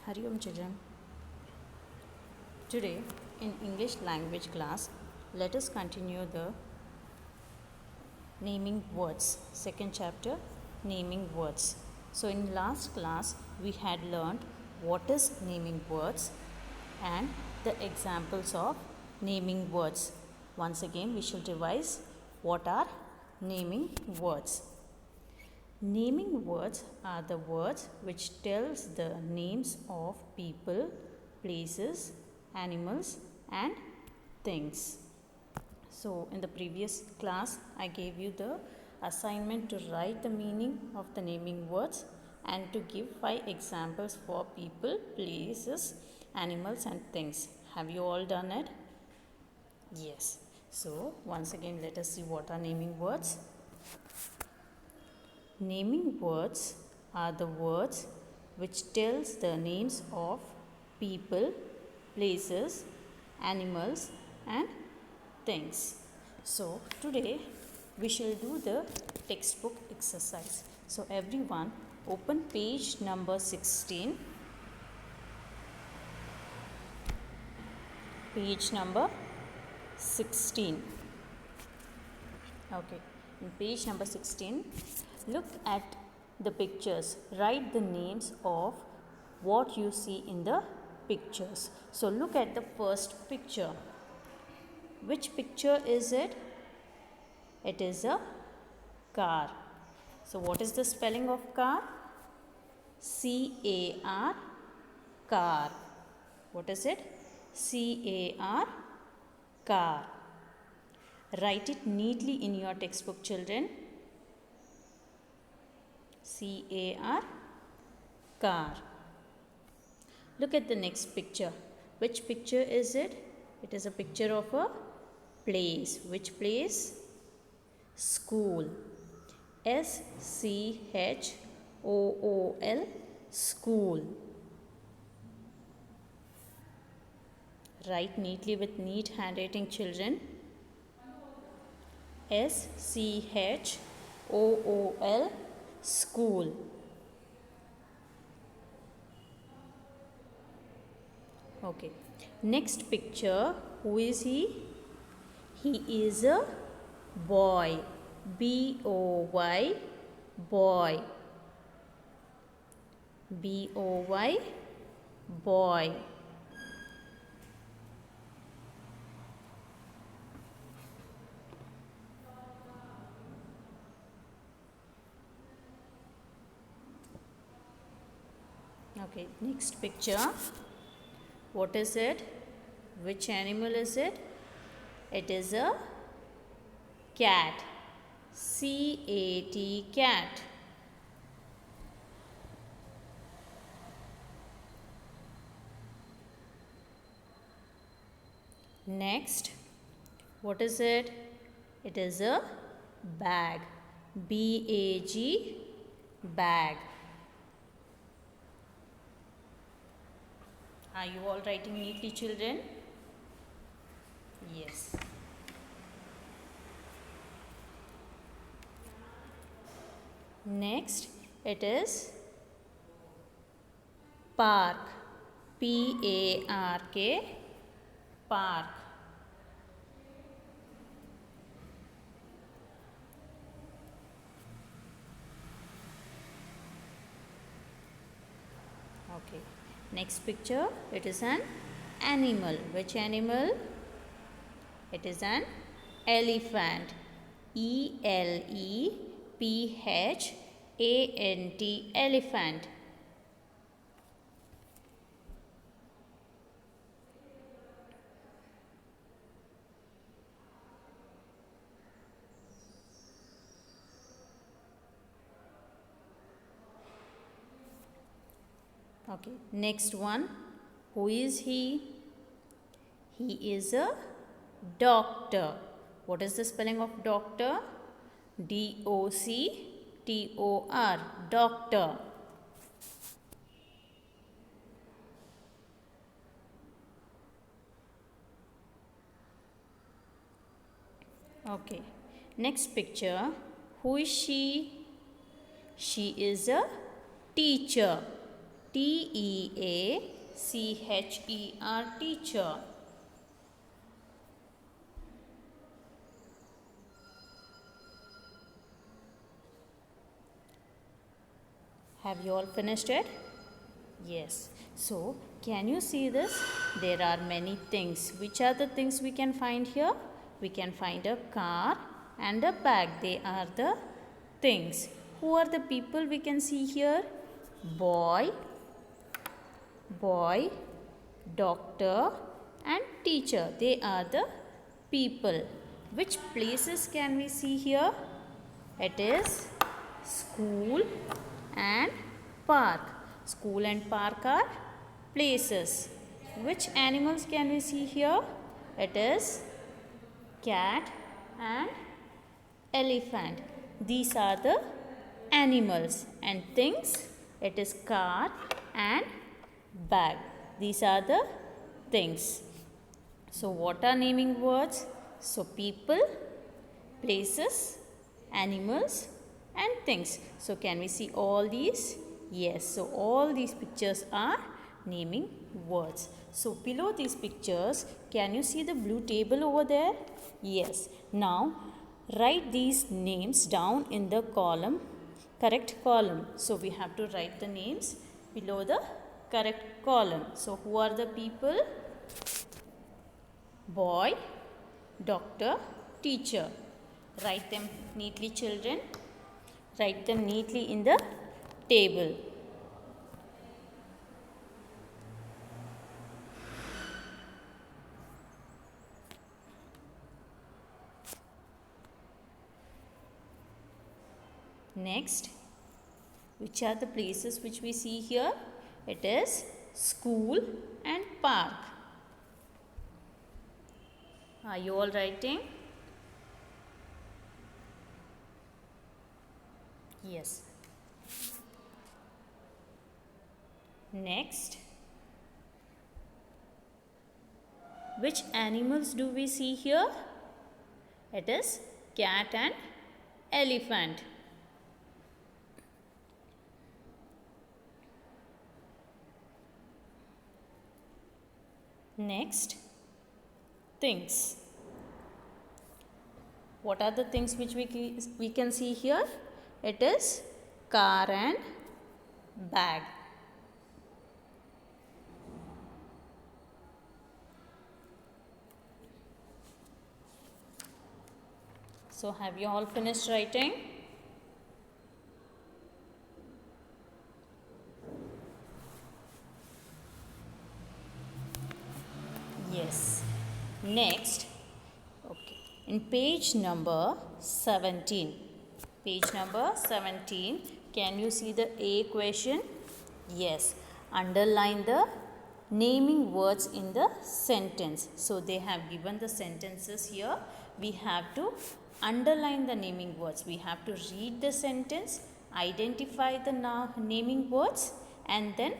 Hari Om children. Today in English language class, let us continue the naming words. Second chapter, naming words. So in last class, we had learned what is naming words and the examples of naming words. Once again, we shall revise what are naming words. Naming words are the words which tells the names of people, places, animals and things. So in the previous class I gave you the assignment to write the meaning of the naming words and to give 5 examples for people, places, animals and things. Have you all done it? Yes. So once again let us see what are naming words. Naming words are the words which tells the names of people, places, animals and things. So today we shall do the textbook exercise. So everyone open page number 16. Page number 16. Okay. In page number 16, look at the pictures. Write the names of what you see in the pictures. So look at the first picture. Which picture is it? It is a car. So what is the spelling of car? C-A-R, car. What is it? C-A-R, car. Write it neatly in your textbook, children. C-A-R, car. Look at the next picture. Which picture is it? It is a picture of a place. Which place? School. S-C-H-O-O-L, school. Write neatly with neat handwriting, children. S-C-H-O-O-L, school. Okay. Next picture. Who is he? He is a boy. B-O-Y, boy. B-O-Y, boy. Okay, next picture. What is it? Which animal is it? It is a cat. C-A-T, cat. Next, what is it? It is a bag. B-A-G, bag. Are you all writing neatly, children? Yes. Next, it is park. P-A-R-K, park. Okay. Next picture, it is an animal. Which animal? It is an elephant. E-L-E-P-H-A-N-T, elephant. Okay, next one. Who is he? He is a doctor. What is the spelling of doctor? D-O-C-T-O-R, doctor. Okay, next picture. Who is she? She is a teacher. T-E-A-C-H-E-R, teacher. Have you all finished it? Yes. So, can you see this? There are many things. Which are the things we can find here? We can find a car and a bag. They are the things. Who are the people we can see here? Boy, doctor and teacher. They are the people. Which places can we see here? It is school and park. School and park are places. Which animals can we see here? It is cat and elephant. These are the animals. And things, it is car and bag. These are the things. So what are naming words? So people, places, animals and things. So can we see all these? Yes. So all these pictures are naming words. So below these pictures, can you see the blue table over there? Yes. Now write these names down in the column, correct column. So we have to write the names below the correct column. So who are the people? Boy, doctor, teacher. Write them neatly, children. Write them neatly in the table. Next, which are the places which we see here? It is school and park. Are you all writing? Yes. Next, which animals do we see here? It is cat and elephant. Next, things. What are the things which we can see here? It is car and bag. So have you all finished writing? Yes. Next, okay, in page number 17. Page number 17, can you see the A question? Yes. Underline the naming words in the sentence. So they have given the sentences here. We have to underline the naming words. We have to read the sentence, identify the naming words and then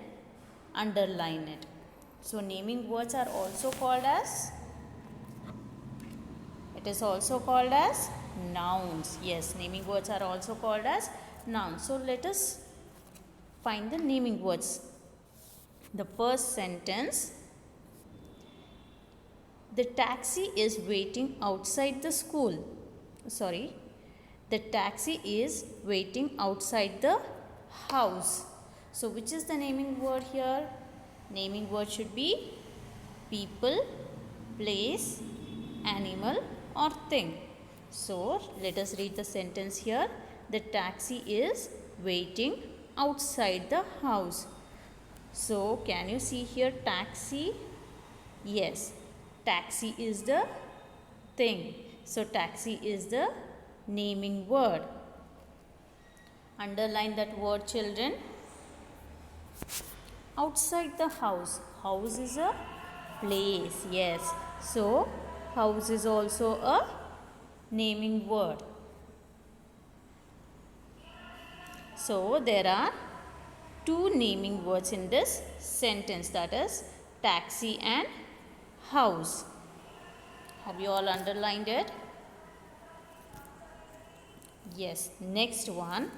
underline it. So naming words are also called as, it is also called as nouns. Yes, naming words are also called as nouns. So let us find the naming words. The first sentence, the taxi is waiting outside the school. Sorry, the taxi is waiting outside the house. So which is the naming word here? Naming word should be people, place, animal or thing. So let us read the sentence here. The taxi is waiting outside the house. So can you see here taxi? Yes, taxi is the thing. So taxi is the naming word. Underline that word, children. Outside the house. House is a place. Yes. So house is also a naming word. So there are two naming words in this sentence, that is taxi and house. Have you all underlined it? Yes. Next one.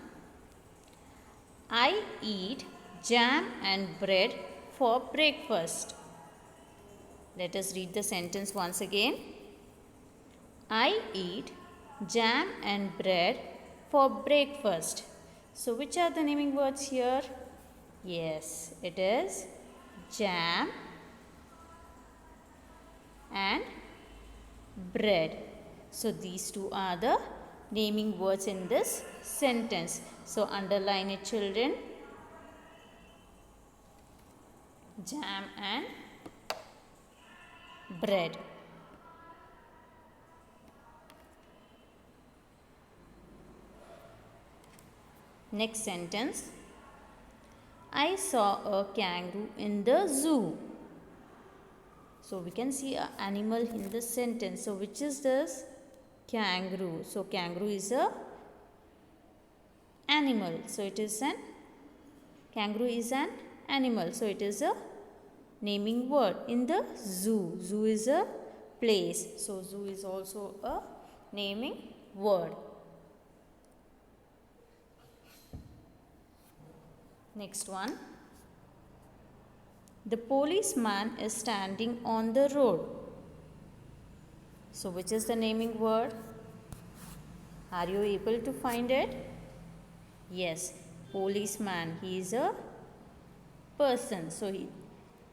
I eat jam and bread for breakfast. Let us read the sentence once again. I eat jam and bread for breakfast. So which are the naming words here? Yes, it is jam and bread. So these two are the naming words in this sentence. So underline it, children. Jam and bread. Next sentence. I saw a kangaroo in the zoo. So we can see an animal in this sentence. So which is this? Kangaroo. So kangaroo is a animal. So it is an kangaroo is an animal. So it is a naming word in the zoo. Zoo is a place. So zoo is also a naming word. Next one. The policeman is standing on the road. So which is the naming word? Are you able to find it? Yes, policeman. He is a person. So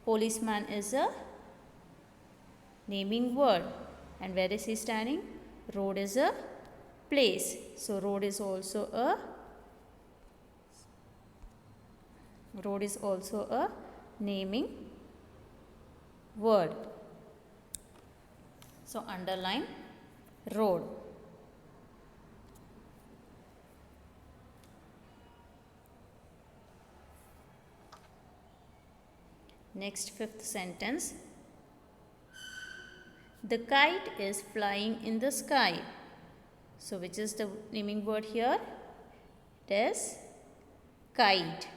policeman is a naming word. And where is he standing? Road is a place. So road is also a naming word. So underline road. Next, fifth sentence. The kite is flying in the sky. So which is the naming word here? It is kite.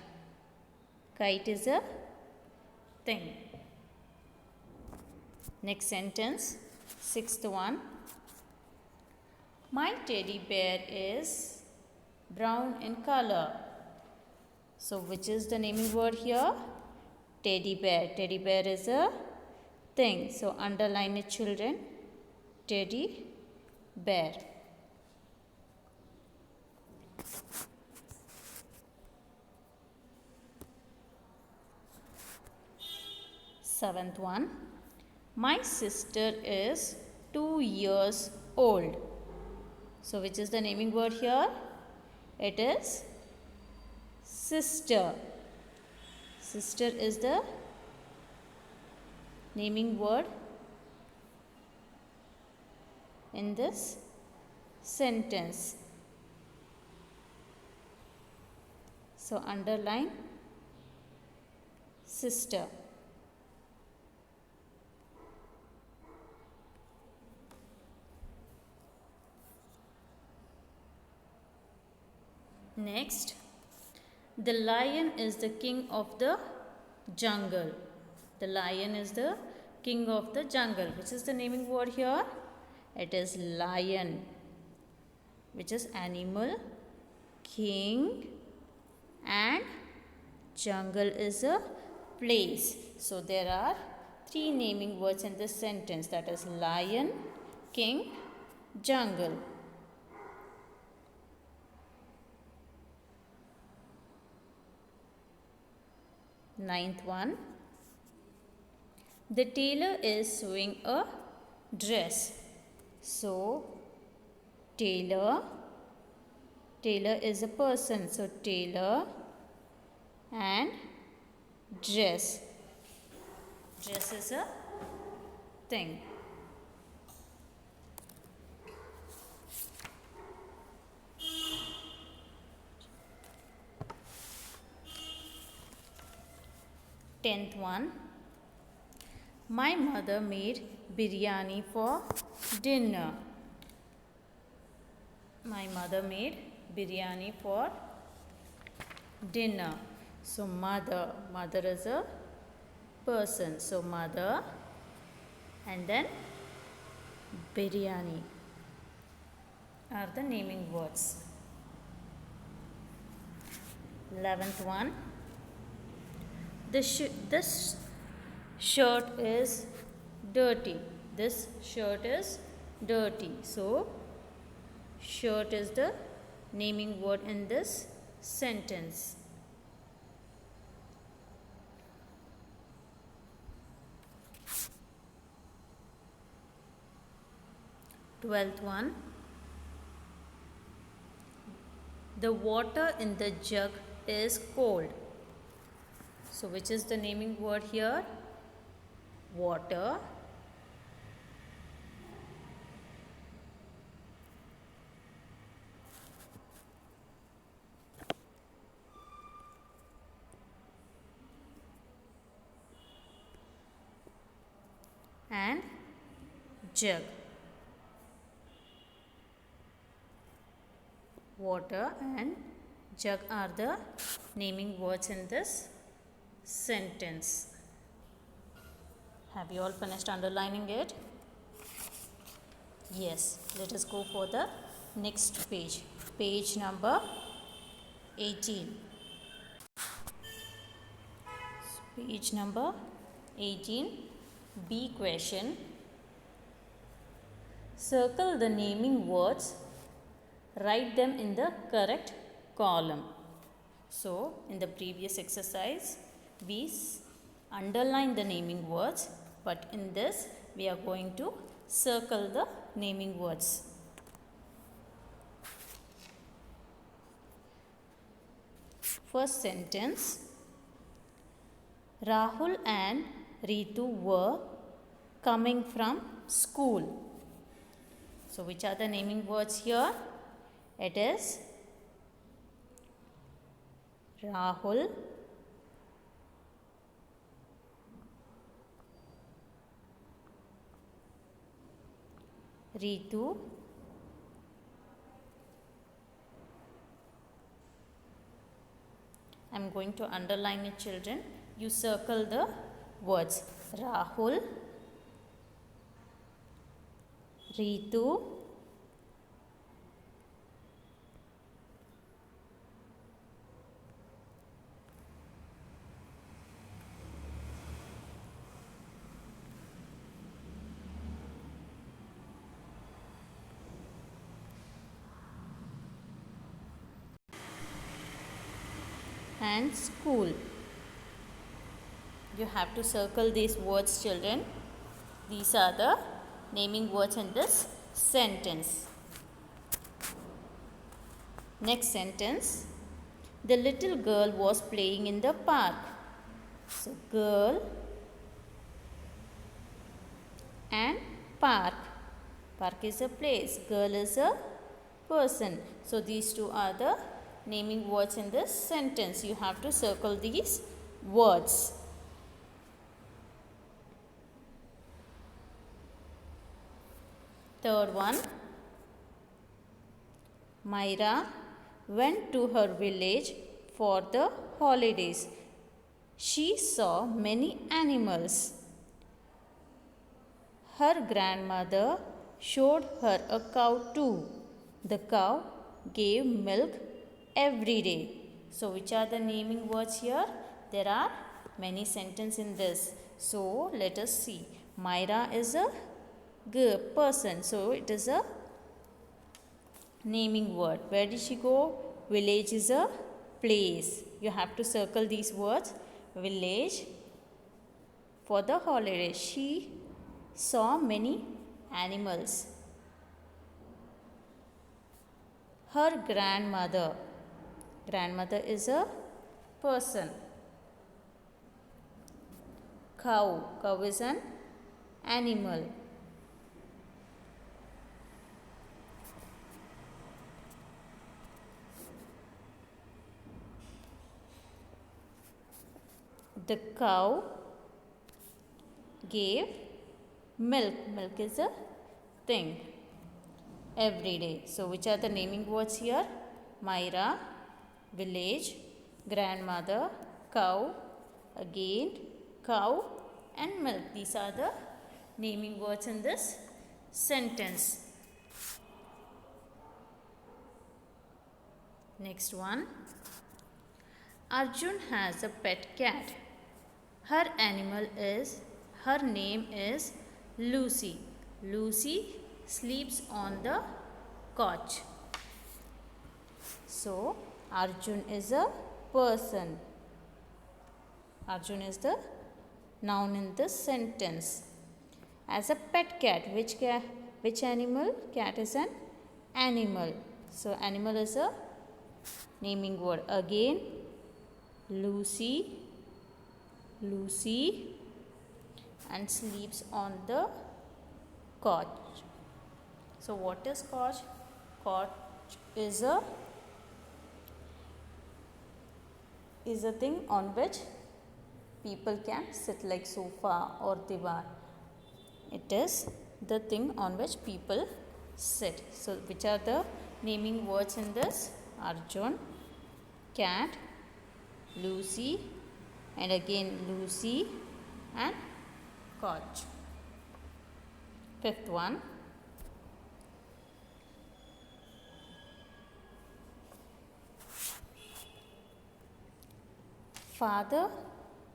Kite is a thing. Next sentence, sixth one. My teddy bear is brown in color. So which is the naming word here? Teddy bear. Teddy bear is a thing. So underline it, children. Teddy bear. Seventh one. My sister is 2 years old. So which is the naming word here? It is sister. Sister is the naming word in this sentence. So underline sister. Next, the lion is the king of the jungle. The lion is the king of the jungle. Which is the naming word here? It is lion, which is animal, king, and jungle is a place. So there are 3 naming words in this sentence, that is lion, king, jungle. Ninth one. The tailor is sewing a dress. So tailor is a person. So tailor and dress. Dress is a thing. Tenth one. My mother made biryani for dinner. My mother made biryani for dinner. So mother is a person. So mother and then biryani are the naming words. 11th one. This shirt is dirty. This shirt is dirty. So, shirt is the naming word in this sentence. 12th one. The water in the jug is cold. So, which is the naming word here? Water. And jug. Water and jug are the naming words in this sentence. Have you all finished underlining it? Yes. Let us go for the next page. Page number 18. Page number 18. B question. Circle the naming words. Write them in the correct column. So, in the previous exercise, we underline the naming words, but in this, we are going to circle the naming words. First sentence. Rahul and Ritu were coming from school. So, which are the naming words here? It is Rahul, Ritu, I am going to underline it, children. You circle the words Rahul, Ritu, and school. You have to circle these words, children. These are the naming words in this sentence. Next sentence. The little girl was playing in the park. So, girl and park. Park is a place. Girl is a person. So, these two are the naming words in this sentence. You have to circle these words. Third one. Myra went to her village for the holidays. She saw many animals. Her grandmother showed her a cow too. The cow gave milk every day. So, which are the naming words here? There are many sentences in this. So, let us see. Myra is a person. So, it is a naming word. Where did she go? Village is a place. You have to circle these words. Village for the holiday. She saw many animals. Her grandmother. Grandmother is a person. Cow. Cow is an animal. The cow gave milk. Milk is a thing. Every day. So, which are the naming words here? Myra, village, grandmother, cow, again, cow and milk. These are the naming words in this sentence. Next one. Arjun has a pet cat. Her animal is, her name is Lucy. Lucy sleeps on the couch. So, Arjun is a person. Arjun is the noun in this sentence. As a pet cat, which animal? Cat is an animal. So, animal is a naming word. Again, Lucy and sleeps on the couch. So, what is couch? Couch is a thing on which people can sit, like sofa or divan. It is the thing on which people sit. So, which are the naming words in this? Arjun, cat, Lucy, and again Lucy and couch. Fifth one. Father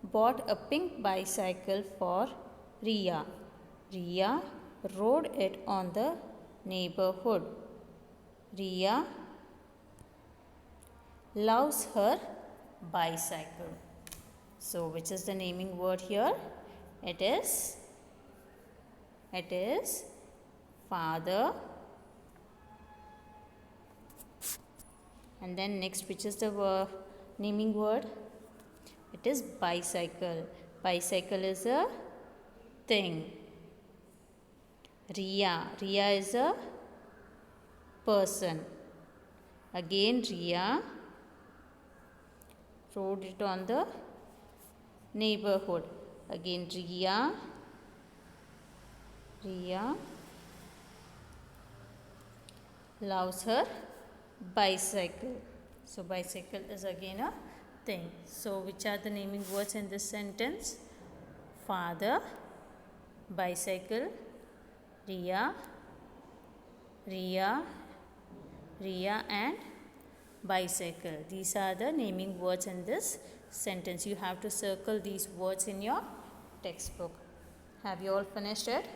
bought a pink bicycle for Riya. Riya rode it on the neighborhood. Riya loves her bicycle. So, which is the naming word here? It is father. And then next, which is the naming word? It is bicycle. Bicycle is a thing. Riya is a person. Again, Riya rode it on the neighborhood. Again, Riya loves her bicycle. So, bicycle is again a thing. So, which are the naming words in this sentence? Father, bicycle, Riya and bicycle. These are the naming words in this sentence. You have to circle these words in your textbook. Have you all finished it?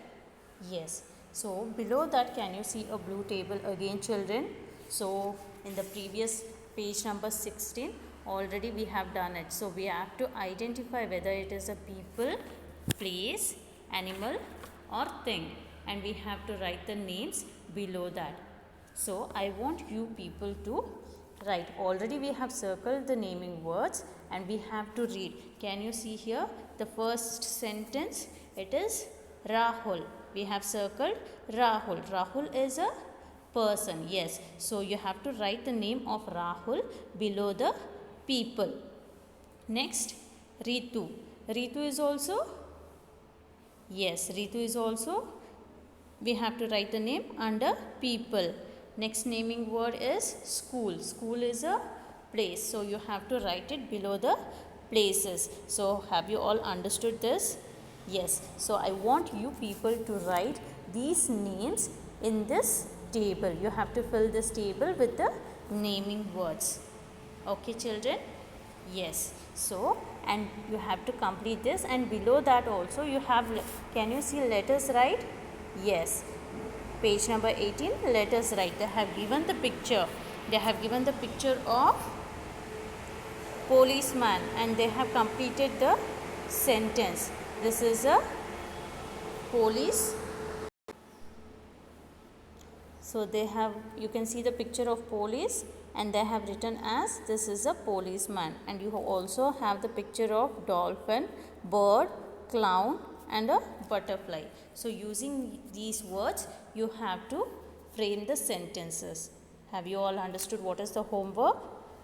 Yes. So, below that, can you see a blue table again, children? So, in the previous page number 16, already we have done it. So, we have to identify whether it is a people, place, animal or thing. And we have to write the names below that. So, I want you people to write. Already we have circled the naming words and we have to read. Can you see here the first sentence? It is Rahul. We have circled Rahul. Rahul is a person. Yes. So, you have to write the name of Rahul below the people. Next, Ritu. Ritu is also, yes, Ritu is also, we have to write the name under people. Next naming word is school. School is a place. So, you have to write it below the places. So, have you all understood this? Yes. So, I want you people to write these names in this table. You have to fill this table with the naming words. Okay, children? Yes. So, and you have to complete this, and below that also you have, can you see letters right? Yes. Page number 18, letters right. They have given the picture. They have given the picture of policeman and they have completed the sentence. This is a police. So, they have, you can see the picture of police and they have written as this is a policeman, and you also have the picture of dolphin, bird, clown and a butterfly. So, using these words you have to frame the sentences. Have you all understood what is the homework?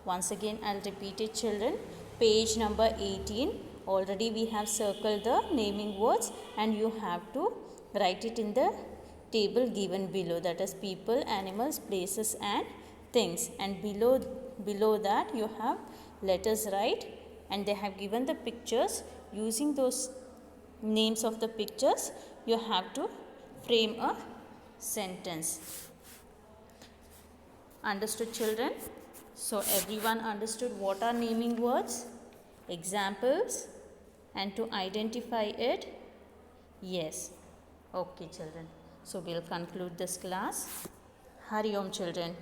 Once again I will repeat it, children. Page number 18, already we have circled the naming words and you have to write it in the table given below, that is people, animals, places and things, and below that you have letters right and they have given the pictures. Using those names of the pictures you have to frame a sentence. Understood, children? So, everyone understood what are naming words? Examples? and to identify it? Yes. Okay, children. So we'll conclude this class. Hari Om, children.